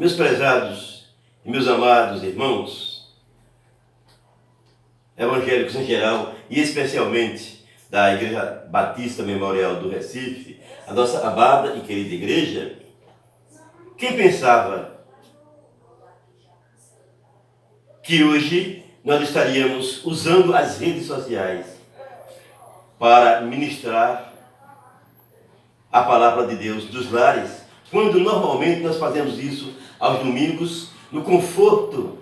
Meus prezados e meus amados irmãos, evangélicos em geral, e especialmente da Igreja Batista Memorial do Recife, a nossa amada e querida igreja, quem pensava que hoje nós estaríamos usando as redes sociais para ministrar a palavra de Deus dos lares, quando normalmente nós fazemos isso aos domingos, no conforto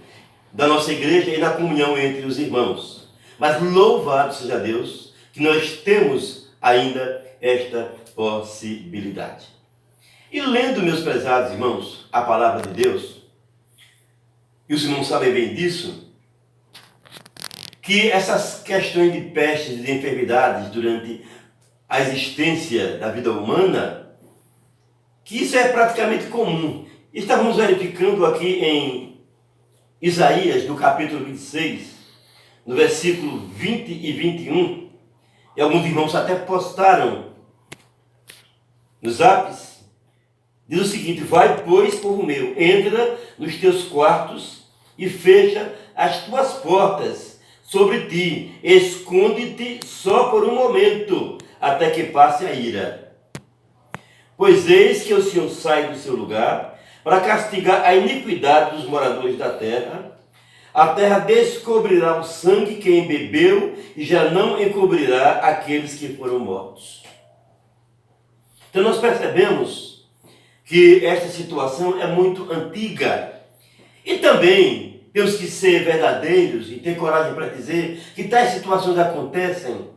da nossa igreja e na comunhão entre os irmãos. Mas louvado seja Deus que nós temos ainda esta possibilidade. E lendo, meus prezados irmãos, a palavra de Deus, e os irmãos sabem bem disso, que essas questões de pestes e de enfermidades durante a existência da vida humana, que isso é praticamente comum. Estávamos verificando aqui em Isaías, no capítulo 26, no versículo 20 e 21, e alguns irmãos até postaram nos zaps, diz o seguinte: vai, pois, povo meu, entra nos teus quartos e fecha as tuas portas sobre ti, esconde-te só por um momento, até que passe a ira. Pois eis que o Senhor sai do seu lugar para castigar a iniquidade dos moradores da terra. A terra descobrirá o sangue que embebeu e já não encobrirá aqueles que foram mortos. Então nós percebemos que esta situação é muito antiga. E também temos que ser verdadeiros e ter coragem para dizer que tais situações acontecem.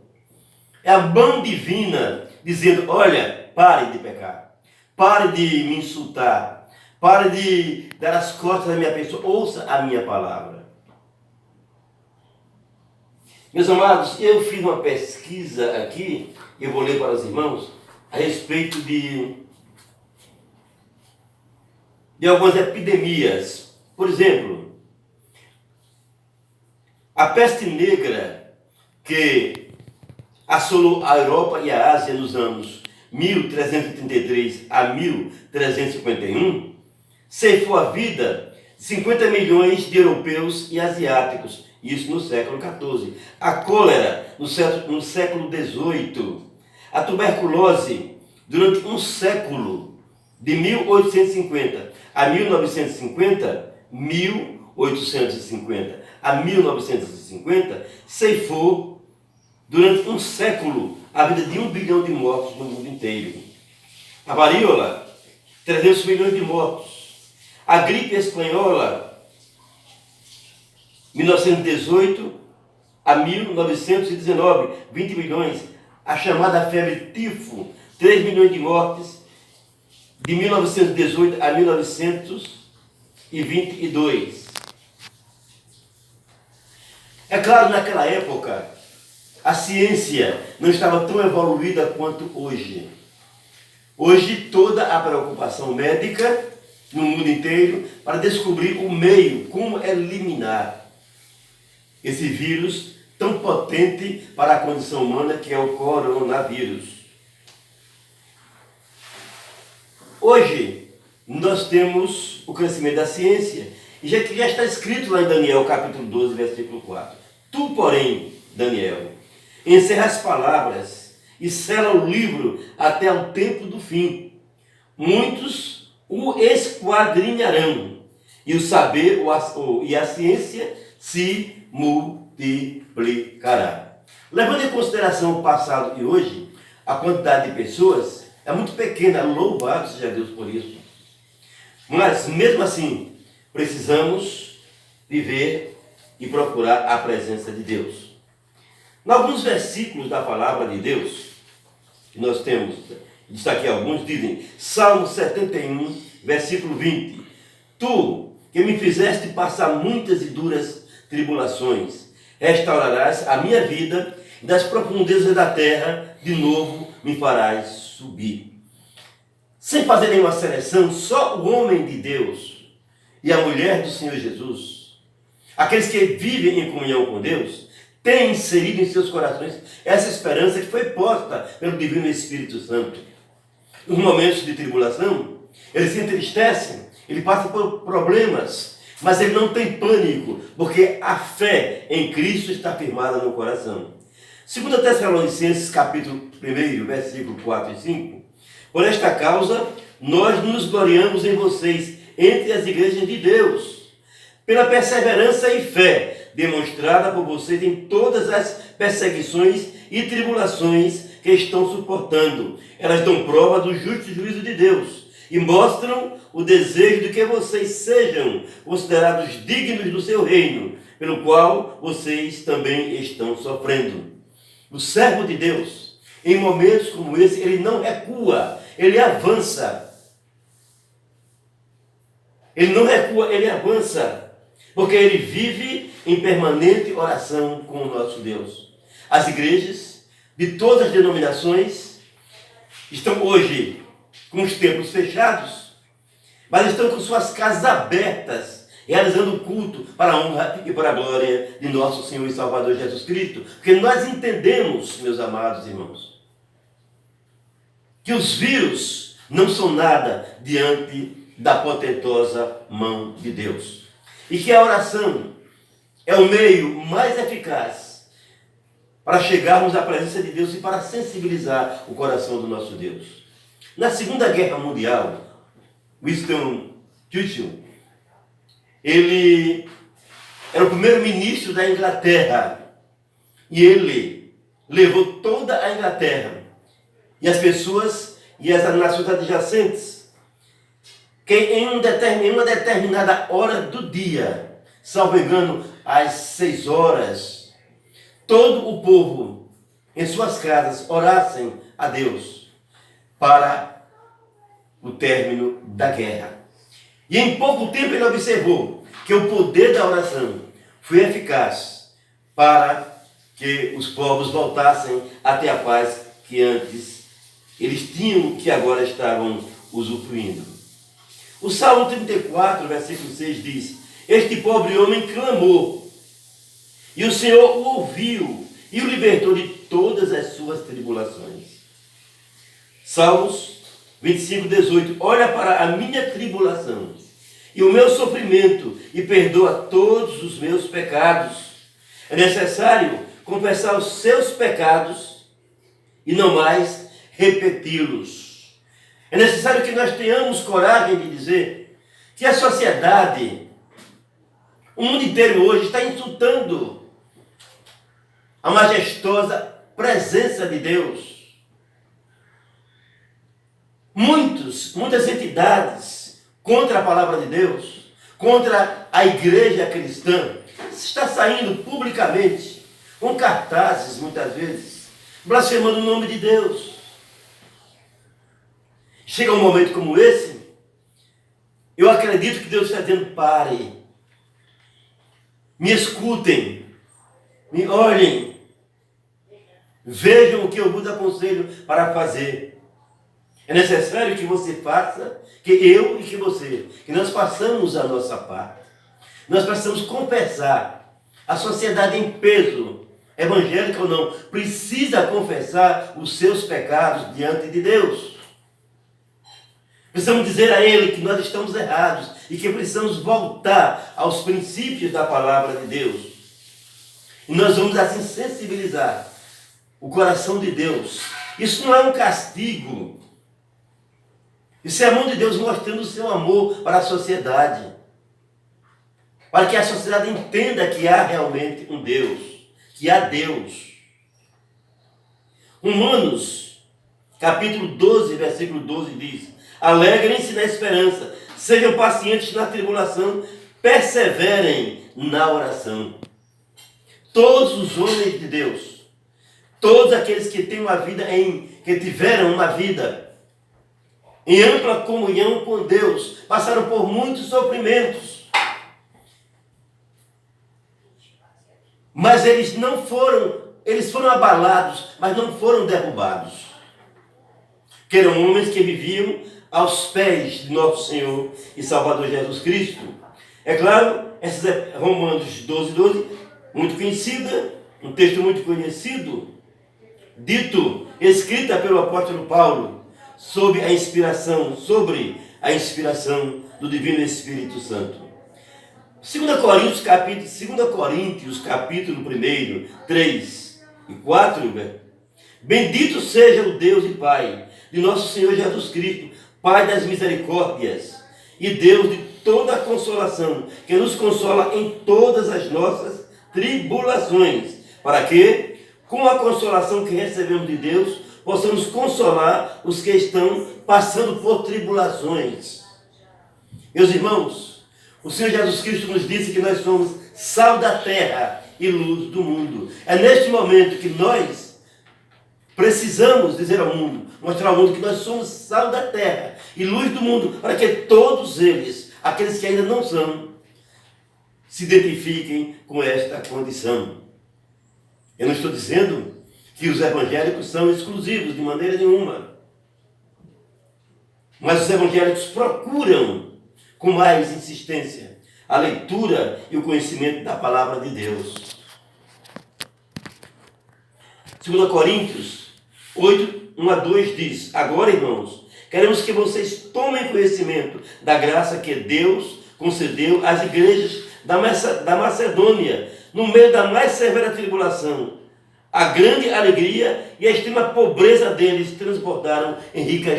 É a mão divina dizendo: olha, pare de pecar, pare de me insultar, pare de dar as costas à minha pessoa, ouça a minha palavra. Meus amados, eu fiz uma pesquisa aqui, eu vou ler para os irmãos, a respeito de algumas epidemias. Por exemplo, a peste negra que assolou a Europa e a Ásia nos anos 1333 a 1351, ceifou a vida de 50 milhões de europeus e asiáticos, isso no século XIV. A cólera no século XVIII. A tuberculose, durante um século, de 1850 a 1950, a 1950, ceifou durante um século a vida de 1 bilhão de mortos no mundo inteiro. A varíola, 300 milhões de mortos. A gripe espanhola, 1918 a 1919, 20 milhões. A chamada febre tifo, 3 milhões de mortes, de 1918 a 1922. É claro, naquela época, a ciência não estava tão evoluída quanto hoje. Hoje, toda a preocupação médica no mundo inteiro para descobrir o meio, como eliminar esse vírus tão potente para a condição humana que é o coronavírus. Hoje, nós temos o crescimento da ciência, e já está escrito lá em Daniel, capítulo 12, versículo 4. Tu, porém, Daniel, encerra as palavras e sela o livro até o tempo do fim. Muitos o esquadrinharão, e o saber e a ciência se multiplicará. Levando em consideração o passado e hoje, a quantidade de pessoas é muito pequena, louvado seja Deus por isso. Mas, mesmo assim, precisamos viver e procurar a presença de Deus. Em alguns versículos da palavra de Deus, que nós temos, destaquei alguns, dizem, Salmo 71, versículo 20. Tu, que me fizeste passar muitas e duras tribulações, restaurarás a minha vida, e das profundezas da terra, de novo me farás subir. Sem fazer nenhuma seleção, só o homem de Deus e a mulher do Senhor Jesus, aqueles que vivem em comunhão com Deus, têm inserido em seus corações essa esperança que foi posta pelo Divino Espírito Santo. Nos momentos de tribulação, eles se entristecem, ele passa por problemas, mas ele não tem pânico, porque a fé em Cristo está firmada no coração. 2 Tessalonicenses, capítulo 1, versículo 4 e 5. Por esta causa, nós nos gloriamos em vocês entre as igrejas de Deus, pela perseverança e fé demonstrada por vocês em todas as perseguições e tribulações que estão suportando. Elas dão prova do justo juízo de Deus e mostram o desejo de que vocês sejam considerados dignos do seu reino, pelo qual vocês também estão sofrendo. O servo de Deus, em momentos como esse, ele não recua, ele avança. Ele não recua, ele avança, porque ele vive em permanente oração com o nosso Deus. As igrejas de todas as denominações estão hoje com os templos fechados, mas estão com suas casas abertas, realizando o culto para a honra e para a glória de nosso Senhor e Salvador Jesus Cristo. Porque nós entendemos, meus amados irmãos, que os vírus não são nada diante da potentosa mão de Deus. E que a oração é o meio mais eficaz para chegarmos à presença de Deus e para sensibilizar o coração do nosso Deus. Na Segunda Guerra Mundial, Winston Churchill, ele era o primeiro-ministro da Inglaterra e ele levou toda a Inglaterra e as pessoas e as nações adjacentes que em uma determinada hora do dia, salvo engano, às 6 horas, todo o povo em suas casas orassem a Deus para o término da guerra. E em pouco tempo ele observou que o poder da oração foi eficaz para que os povos voltassem até a paz que antes eles tinham, que agora estavam usufruindo. O Salmo 34, versículo 6 diz: este pobre homem clamou, e o Senhor o ouviu e o libertou de todas as suas tribulações. Salmos 25, 18. Olha para a minha tribulação e o meu sofrimento e perdoa todos os meus pecados. É necessário confessar os seus pecados e não mais repeti-los. É necessário que nós tenhamos coragem de dizer que a sociedade, o mundo inteiro hoje está insultando a majestosa presença de Deus. Muitas entidades contra a palavra de Deus, contra a igreja cristã, está saindo publicamente, com cartazes muitas vezes, blasfemando o nome de Deus. Chega um momento como esse, eu acredito que Deus está dizendo: pare, me escutem, me olhem, vejam o que eu vos aconselho para fazer. É necessário que você faça, que eu e que você, que nós façamos a nossa parte. Nós precisamos confessar. A sociedade em peso, evangélica ou não, precisa confessar os seus pecados diante de Deus. Precisamos dizer a Ele que nós estamos errados e que precisamos voltar aos princípios da palavra de Deus. E nós vamos assim sensibilizar o coração de Deus. Isso não é um castigo. Isso é a mão de Deus mostrando o seu amor para a sociedade. Para que a sociedade entenda que há realmente um Deus. Que há Deus. Romanos, capítulo 12, versículo 12 diz: alegrem-se na esperança, sejam pacientes na tribulação, perseverem na oração. Todos os homens de Deus, todos aqueles que têm uma vida que tiveram uma vida em ampla comunhão com Deus, passaram por muitos sofrimentos. Mas eles foram abalados, mas não foram derrubados. Que eram homens que viviam aos pés de nosso Senhor e Salvador Jesus Cristo. É claro, esses Romanos 12, 12, muito conhecida, um texto muito conhecido, escrita pelo apóstolo Paulo, sob a inspiração, sobre a inspiração do Divino Espírito Santo. 2 Coríntios, capítulo 1, 3 e 4, bendito seja o Deus e Pai de nosso Senhor Jesus Cristo, Pai das misericórdias e Deus de toda a consolação, que nos consola em todas as nossas tribulações, para que, com a consolação que recebemos de Deus, possamos consolar os que estão passando por tribulações. Meus irmãos, o Senhor Jesus Cristo nos disse que nós somos sal da terra e luz do mundo. É neste momento que nós precisamos dizer ao mundo, mostrar ao mundo que nós somos sal da terra e luz do mundo, para que todos eles, aqueles que ainda não são, se identifiquem com esta condição. Eu não estou dizendo que os evangélicos são exclusivos de maneira nenhuma, mas os evangélicos procuram com mais insistência a leitura e o conhecimento da palavra de Deus. 2 Coríntios 8, 1 a 2 diz: agora, irmãos, queremos que vocês tomem conhecimento da graça que Deus concedeu às igrejas da Macedônia, no meio da mais severa tribulação. A grande alegria e a extrema pobreza deles transbordaram em rica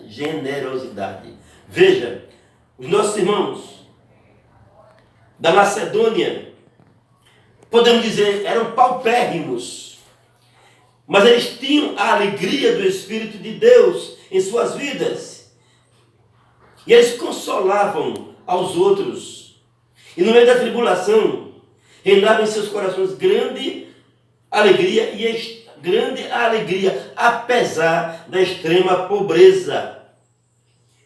generosidade. Veja, os nossos irmãos da Macedônia, podemos dizer, eram paupérrimos, mas eles tinham a alegria do Espírito de Deus em suas vidas. E eles consolavam aos outros. E no meio da tribulação, reinava em seus corações grande alegria, apesar da extrema pobreza.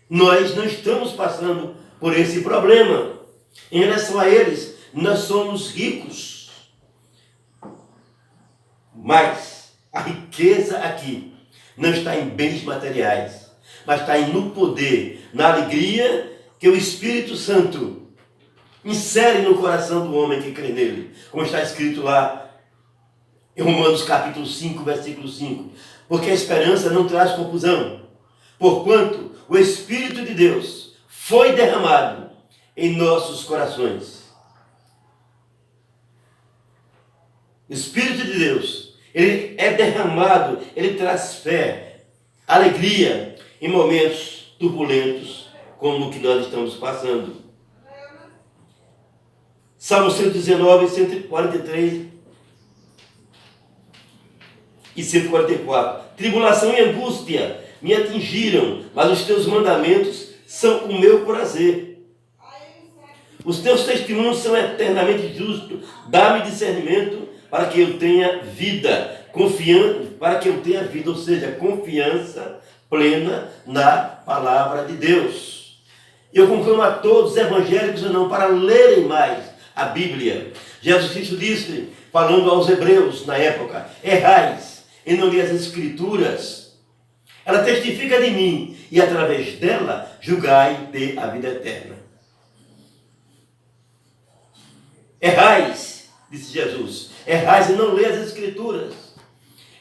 Nós não estamos passando por esse problema. Em relação a eles, nós somos ricos. Mas a riqueza aqui não está em bens materiais, mas está no poder, na alegria que o Espírito Santo insere no coração do homem que crê nele. Como está escrito lá em Romanos capítulo 5, versículo 5. Porque a esperança não traz confusão, porquanto o Espírito de Deus foi derramado em nossos corações. O Espírito de Deus, ele é derramado, ele traz fé, alegria em momentos turbulentos como o que nós estamos passando. Salmo 119, 143 e 144. Tribulação e angústia me atingiram, mas os teus mandamentos são o meu prazer. Os teus testemunhos são eternamente justos. Dá-me discernimento para que eu tenha vida, ou seja, confiança plena na palavra de Deus. Eu conclamo a todos, evangélicos ou não, para lerem mais a Bíblia. Jesus Cristo disse, falando aos hebreus na época: errais em não ler as Escrituras. Ela testifica de mim, e através dela julgai ter a vida eterna. Errais, disse Jesus, errais em não ler as Escrituras.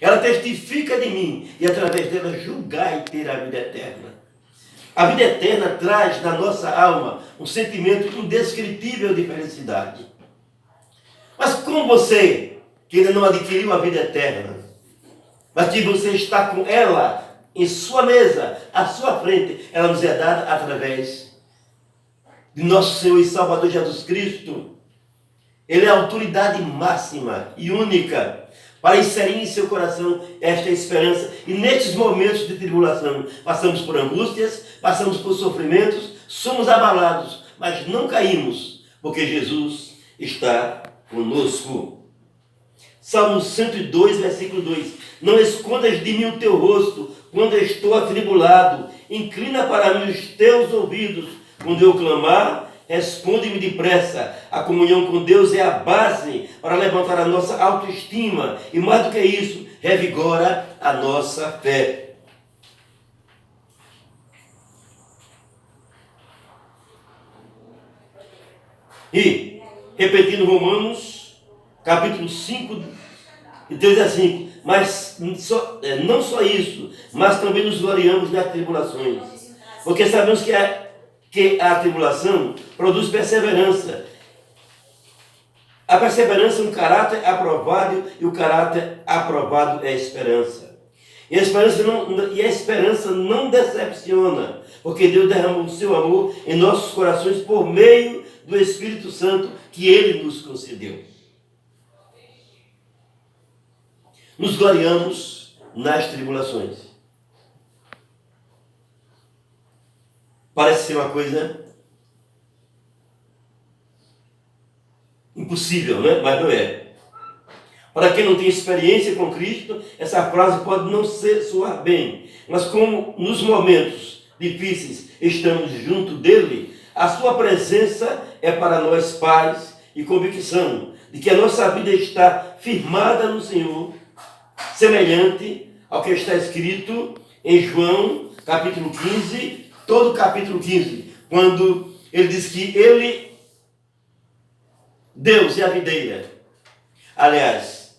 Ela testifica de mim, e através dela julgai ter a vida eterna. A vida eterna traz na nossa alma um sentimento indescritível de felicidade. Mas como você, que ainda não adquiriu a vida eterna, mas que você está com ela em sua mesa, à sua frente, ela nos é dada através de nosso Senhor e Salvador Jesus Cristo. Ele é a autoridade máxima e única para inserir em seu coração esta esperança. E nestes momentos de tribulação, passamos por angústias, passamos por sofrimentos, somos abalados, mas não caímos, porque Jesus está conosco. Salmo 102, versículo 2. Não escondas de mim o teu rosto quando eu estou atribulado. Inclina para mim os teus ouvidos. Quando eu clamar, responde-me depressa. A comunhão com Deus é a base para levantar a nossa autoestima. E mais do que isso, revigora a nossa fé. E, repetindo Romanos, capítulo 5, de 3 a 5. Mas não só isso, mas também nos gloriamos nas tribulações, Porque sabemos que a tribulação produz perseverança. A perseverança é um caráter aprovado, e o caráter aprovado é a esperança. E a esperança não decepciona, porque Deus derramou o seu amor em nossos corações por meio do Espírito Santo que Ele nos concedeu. Nos gloriamos nas tribulações. Parece ser uma coisa impossível, né? Mas não é. Para quem não tem experiência com Cristo, essa frase pode não soar bem, mas como nos momentos difíceis estamos junto dele, a sua presença é para nós paz e convicção de que a nossa vida está firmada no Senhor, semelhante ao que está escrito em João, capítulo 15, todo o capítulo 15, quando ele diz que Deus é a videira. Aliás,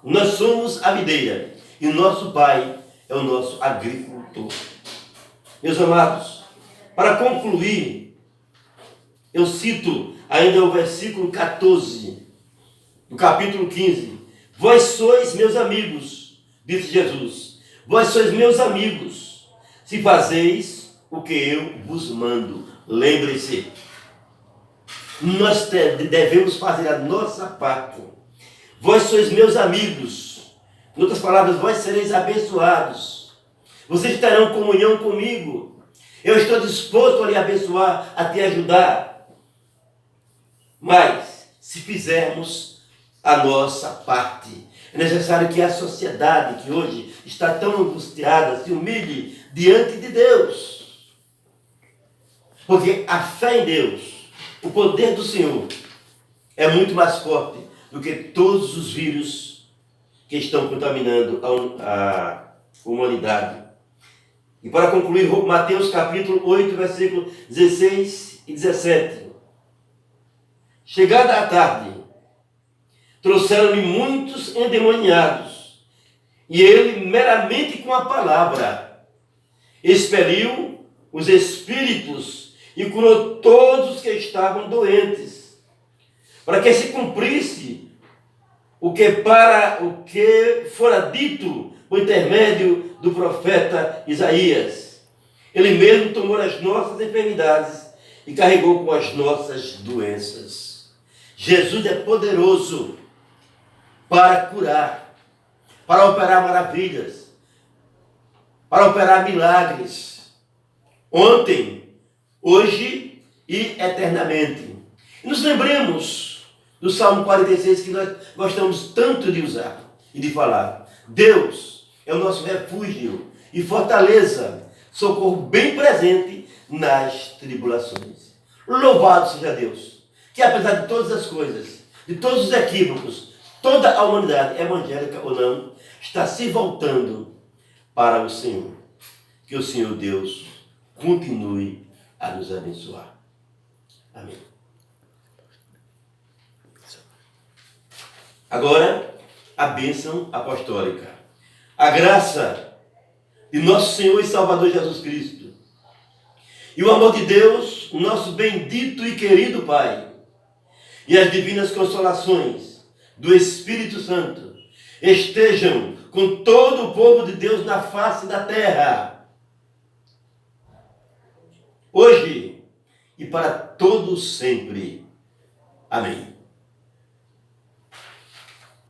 nós somos a videira e o nosso Pai é o nosso agricultor. Meus amados, para concluir, eu cito ainda o versículo 14 do capítulo 15. Vós sois meus amigos, disse Jesus. Vós sois meus amigos, se fazeis o que eu vos mando. Lembre-se, nós devemos fazer a nossa parte. Vós sois meus amigos. Em outras palavras, vós sereis abençoados. Vocês terão comunhão comigo. Eu estou disposto a lhe abençoar, a te ajudar. Mas, se fizermos a nossa parte, é necessário que a sociedade que hoje está tão angustiada se humilhe diante de Deus. Porque a fé em Deus, o poder do Senhor, é muito mais forte do que todos os vírus que estão contaminando a humanidade. E para concluir, Mateus capítulo 8, versículos 16 e 17. Chegada a tarde, trouxeram-lhe muitos endemoniados, e ele, meramente com a palavra, expeliu os espíritos e curou todos os que estavam doentes, para que se cumprisse o que fora dito por intermédio do profeta Isaías. Ele mesmo tomou as nossas enfermidades e carregou com as nossas doenças. Jesus é poderoso para curar, para operar maravilhas, para operar milagres, ontem, hoje e eternamente. E nos lembremos do Salmo 46, que nós gostamos tanto de usar e de falar. Deus é o nosso refúgio e fortaleza, socorro bem presente nas tribulações. Louvado seja Deus, que apesar de todas as coisas, de todos os equívocos, toda a humanidade, evangélica ou não, está se voltando para o Senhor. Que o Senhor Deus continue a nos abençoar. Amém. Agora, a bênção apostólica. A graça de nosso Senhor e Salvador Jesus Cristo e o amor de Deus, nosso bendito e querido Pai, e as divinas consolações do Espírito Santo estejam com todo o povo de Deus na face da terra, hoje e para todos sempre. Amém.